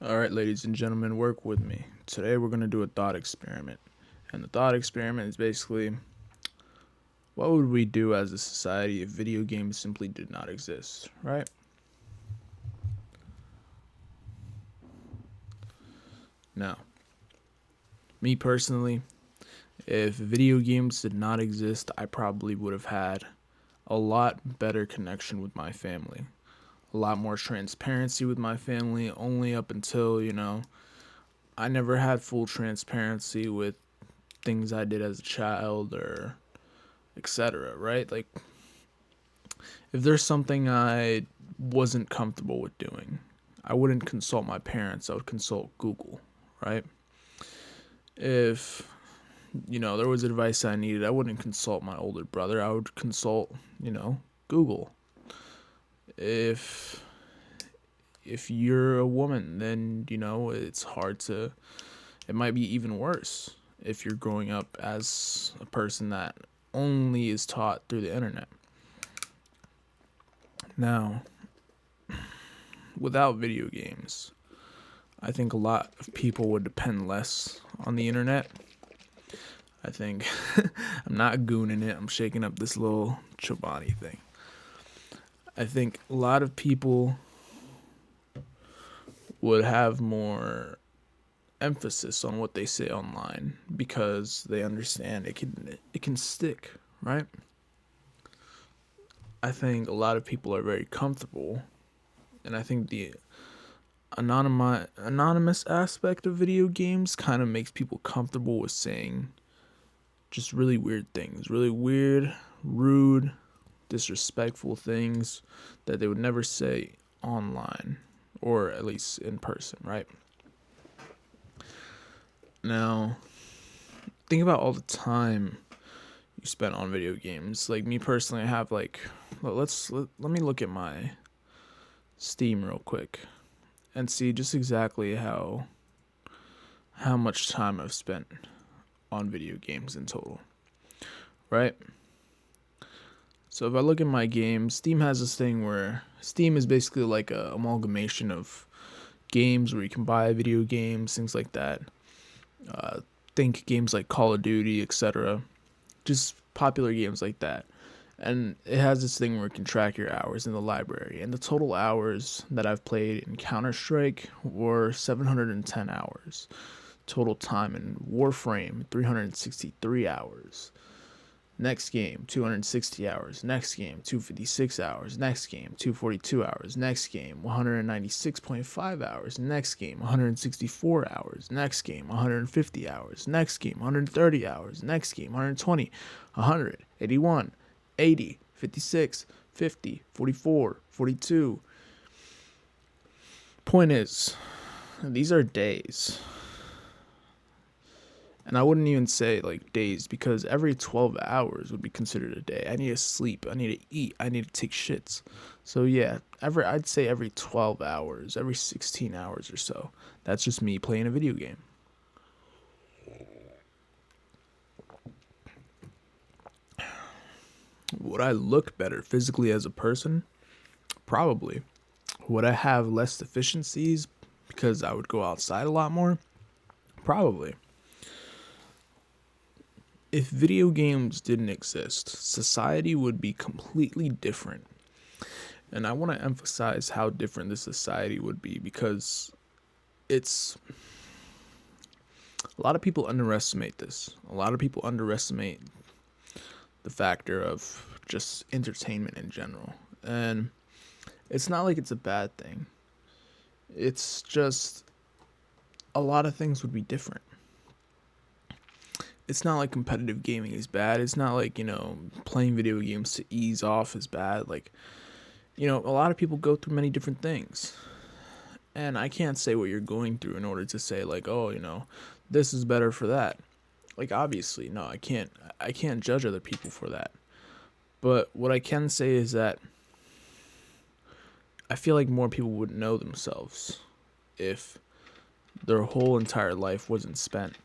Alright, ladies and gentlemen, work with me. Today we're going to do a thought experiment. And the thought experiment is basically, what would we do as a society if video games simply did not exist, right? Now, me personally, if video games did not exist, I probably would have had a lot better connection with my family. A lot more transparency with my family, only up until, I never had full transparency with things I did as a child or etc. Right? Like, if there's something I wasn't comfortable with doing, I wouldn't consult my parents, I would consult Google, right? If, there was advice I needed, I wouldn't consult my older brother, I would consult, Google. If you're a woman, then, it might be even worse if you're growing up as a person that only is taught through the internet. Now, without video games, I think a lot of people would depend less on the internet. I think I'm not gooning it, I'm shaking up this little Chobani thing. I think a lot of people would have more emphasis on what they say online because they understand it can stick, right? I think a lot of people are very comfortable, and I think the anonymous aspect of video games kind of makes people comfortable with saying just really weird things, really weird, rude, disrespectful things that they would never say online or at least in person, right? Now, think about all the time you spent on video games. Like me personally, I have let me look at my Steam real quick and see just exactly how much time I've spent on video games in total, right? So if I look at my games, Steam has this thing where Steam is basically like a amalgamation of games where you can buy video games, things like that. Uh, think games like Call of Duty, etc. Just popular games like that. And it has this thing where it can track your hours in the library. And the total hours that I've played in Counter-Strike were 710 hours. Total time in Warframe, 363 hours. Next game, 260 hours. Next game, 256 hours. Next game, 242 hours. Next game, 196.5 hours. Next game, 164 hours. Next game, 150 hours. Next game, 130 hours. Next game, 120, 100, 81, 80, 56, 50, 44, 42. Point is, these are days. And I wouldn't even say like days because every 12 hours would be considered a day. I need to sleep, I need to eat, I need to take shits. So yeah, I'd say every 12 hours, every 16 hours or so. That's just me playing a video game. Would I look better physically as a person? Probably. Would I have less deficiencies because I would go outside a lot more? Probably. If video games didn't exist, society would be completely different. And I want to emphasize how different this society would be because it's a lot of people underestimate this. A lot of people underestimate the factor of just entertainment in general. And it's not like it's a bad thing. It's just a lot of things would be different. It's not like competitive gaming is bad. It's not like, playing video games to ease off is bad. Like, a lot of people go through many different things. And I can't say what you're going through in order to say like, oh, this is better for that. Like obviously, no, I can't judge other people for that. But what I can say is that I feel like more people would know themselves if their whole entire life wasn't spent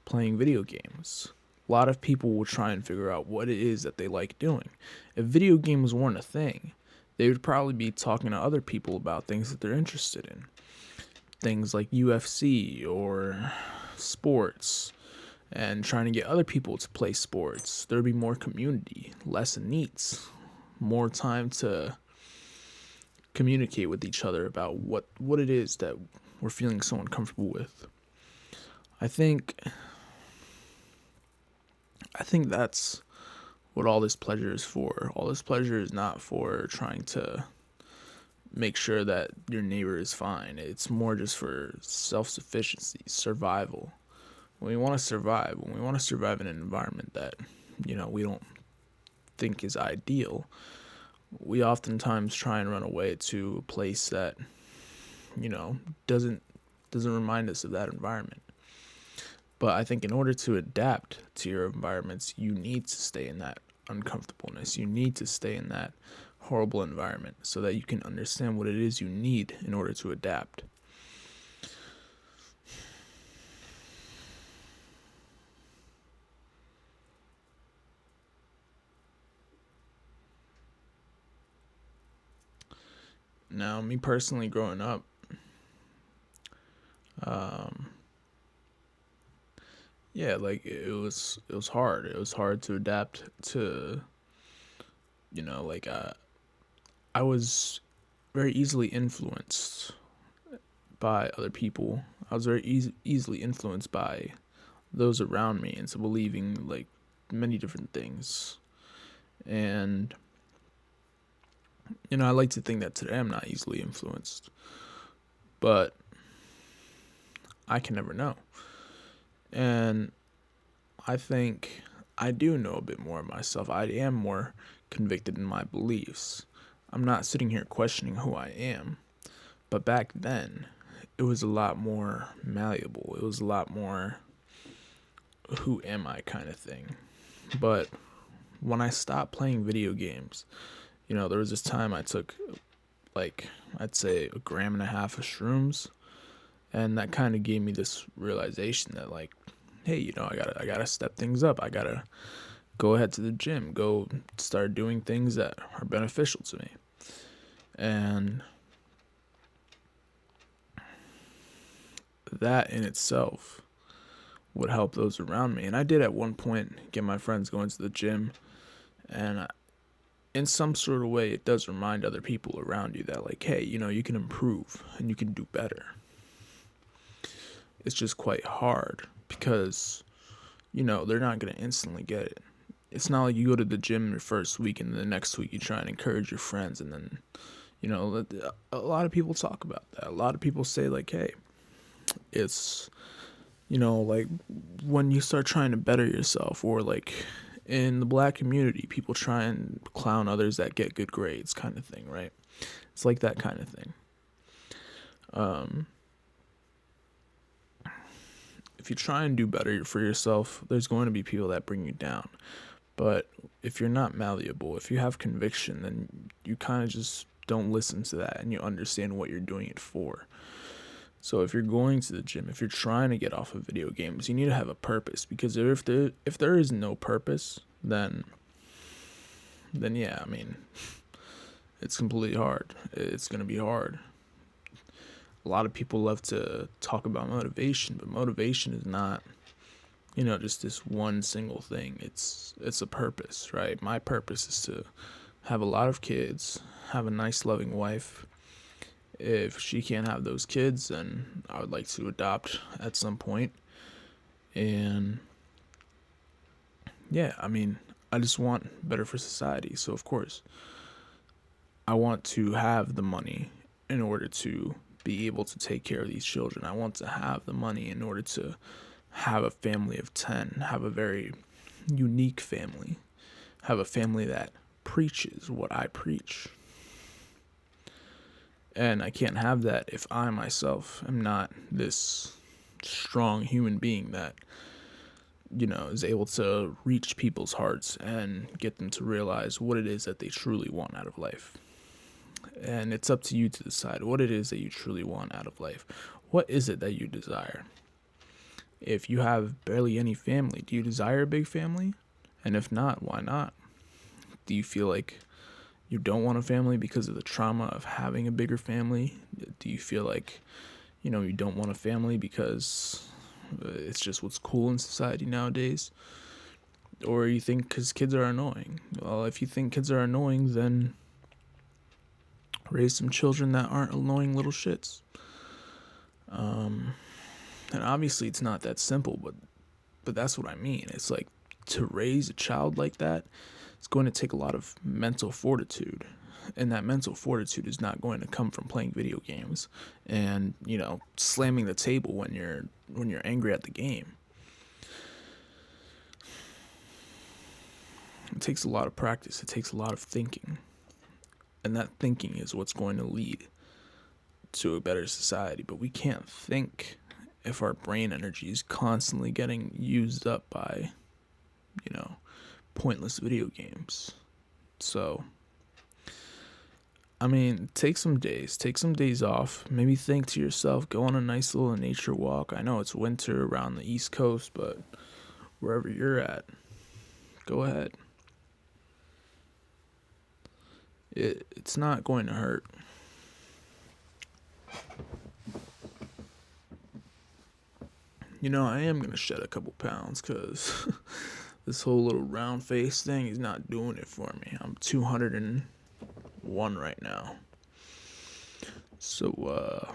playing video games. A lot of people will try and figure out what it is that they like doing. If video games weren't a thing, they would probably be talking to other people about things that they're interested in. things like UFC or sports and trying to get other people to play sports, there'd be more community, less needs, more time to communicate with each other about what it is that we're feeling so uncomfortable with. I think that's what all this pleasure is for. All this pleasure is not for trying to make sure that your neighbor is fine. It's more just for self-sufficiency, survival. When we want to survive in an environment that, we don't think is ideal, we oftentimes try and run away to a place that, doesn't remind us of that environment. But I think in order to adapt to your environments, you need to stay in that uncomfortableness. You need to stay in that horrible environment so that you can understand what it is you need in order to adapt. Now, me personally, growing up, like it was hard. It was hard to adapt to, I was very easily influenced by other people. I was very easily influenced by those around me into believing like many different things. And I like to think that today I'm not easily influenced, but I can never know. And I think I do know a bit more of myself. I am more convicted in my beliefs. I'm not sitting here questioning who I am, but back then it was a lot more malleable. It was a lot more who am I kind of thing. But when I stopped playing video games, there was this time I took I'd say 1.5 grams of shrooms, and that kind of gave me this realization that like, hey, I gotta step things up. I gotta go ahead to the gym, go start doing things that are beneficial to me. And that in itself would help those around me. And I did at one point get my friends going to the gym, and in some sort of way it does remind other people around you that like, hey, you can improve and you can do better. It's just quite hard because they're not going to instantly get it. It's not like you go to the gym your first week and the next week you try and encourage your friends, and then a lot of people talk about that. A lot of people say like, hey, it's like when you start trying to better yourself, or like in the black community, people try and clown others that get good grades kind of thing, right? It's like that kind of thing. If you try and do better for yourself, there's going to be people that bring you down. But if you're not malleable, if you have conviction, then you kind of just don't listen to that and you understand what you're doing it for. So if you're going to the gym, if you're trying to get off of video games, you need to have a purpose, because if there is no purpose, then yeah, I mean, it's completely hard. It's going to be hard. A lot of people love to talk about motivation, but motivation is not, just this one single thing. It's a purpose, right? My purpose is to have a lot of kids, have a nice loving wife. If she can't have those kids, then I would like to adopt at some point. And yeah, I mean, I just want better for society. So of course, I want to have the money in order to be able to take care of these children. I want to have the money in order to have a family of 10, have a very unique family, have a family that preaches what I preach. And I can't have that if I myself am not this strong human being that, is able to reach people's hearts and get them to realize what it is that they truly want out of life. And it's up to you to decide what it is that you truly want out of life. What is it that you desire? If you have barely any family, do you desire a big family? And if not, why not? Do you feel like you don't want a family because of the trauma of having a bigger family? Do you feel like, you don't want a family because it's just what's cool in society nowadays, or you think because kids are annoying. Well, if you think kids are annoying, then raise some children that aren't annoying little shits. And obviously it's not that simple, but that's what I mean. It's like, to raise a child like that, it's going to take a lot of mental fortitude. And that mental fortitude is not going to come from playing video games and, slamming the table when you're angry at the game. It takes a lot of practice. It takes a lot of thinking. And that thinking is what's going to lead to a better society. But we can't think if our brain energy is constantly getting used up by, pointless video games. So, take some days off. Maybe think to yourself, go on a nice little nature walk. I know it's winter around the East Coast, but wherever you're at, go ahead. It's not going to hurt. I am going to shed a couple pounds because this whole little round face thing is not doing it for me. I'm 201 right now. So,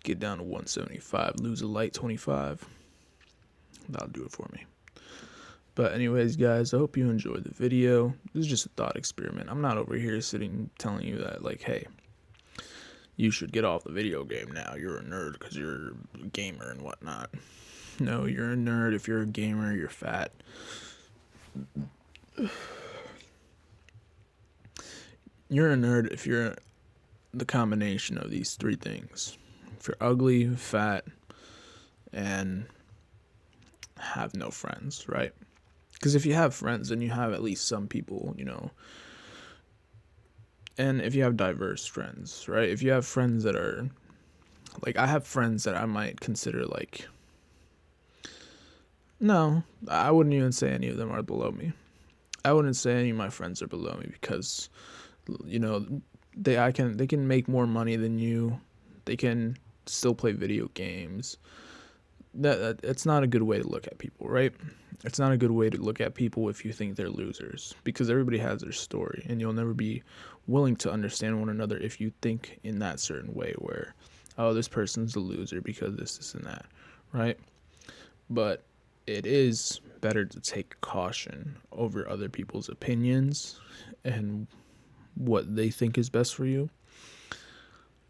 get down to 175, lose a light 25. That'll do it for me. But anyways, guys, I hope you enjoyed the video. This is just a thought experiment. I'm not over here sitting telling you that, like, hey, you should get off the video game now. You're a nerd because you're a gamer and whatnot. No, you're a nerd if you're a gamer, you're fat. You're a nerd if you're the combination of these three things. If you're ugly, fat, and have no friends, right? Because if you have friends, then you have at least some people, and if you have diverse friends, right? If you have friends that are, like, I have friends that I might consider, like, no, I wouldn't even say any of them are below me. I wouldn't say any of my friends are below me because, they can make more money than you. They can still play video games. It's not a good way to look at people, right? It's not a good way to look at people if you think they're losers, because everybody has their story, and you'll never be willing to understand one another if you think in that certain way where, oh, this person's a loser because this and that, right? But it is better to take caution over other people's opinions and what they think is best for you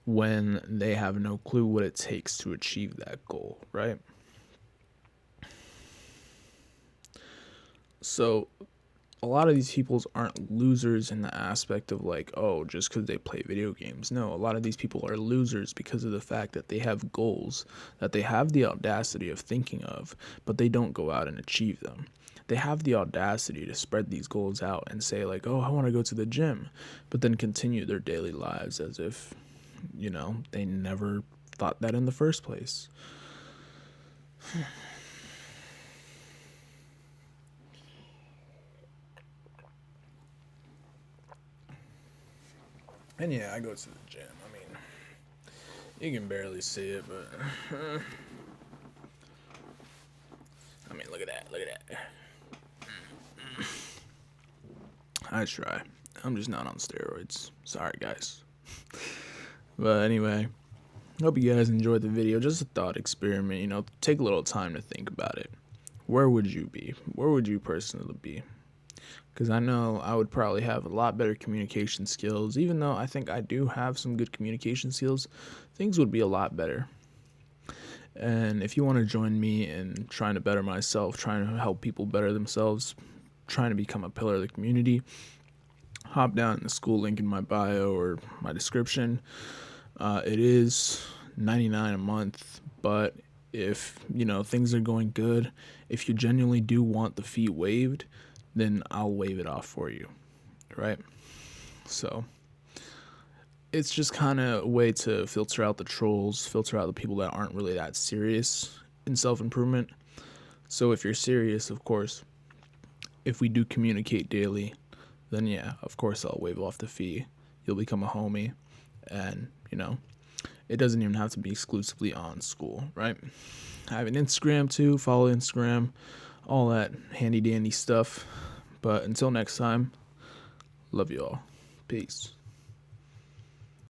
when they have no clue what it takes to achieve that goal, right? So a lot of these people aren't losers in the aspect of, like, oh, just because they play video games. No, a lot of these people are losers because of the fact that they have goals that they have the audacity of thinking of, but they don't go out and achieve them. They have the audacity to spread these goals out and say, like, oh, I want to go to the gym, but then continue their daily lives as if, they never thought that in the first place. And yeah, I go to the gym. You can barely see it, but look at that. I try. I'm just not on steroids. Sorry, guys. But anyway, hope you guys enjoyed the video. Just a thought experiment, take a little time to think about it. Where would you be? Where would you personally be? Because I know I would probably have a lot better communication skills. Even though I think I do have some good communication skills, things would be a lot better. And if you want to join me in trying to better myself, trying to help people better themselves, trying to become a pillar of the community, hop down in the school link in my bio or my description. It is $99 a month, but if things are going good, if you genuinely do want the fee waived, then I'll waive it off for you, right? So it's just kind of a way to filter out the trolls, filter out the people that aren't really that serious in self-improvement. So if you're serious, of course, if we do communicate daily, then yeah, of course I'll waive off the fee. You'll become a homie, and It doesn't even have to be exclusively on school, right? I have an Instagram too. Follow Instagram, all that handy dandy stuff. But until next time, love you all. Peace.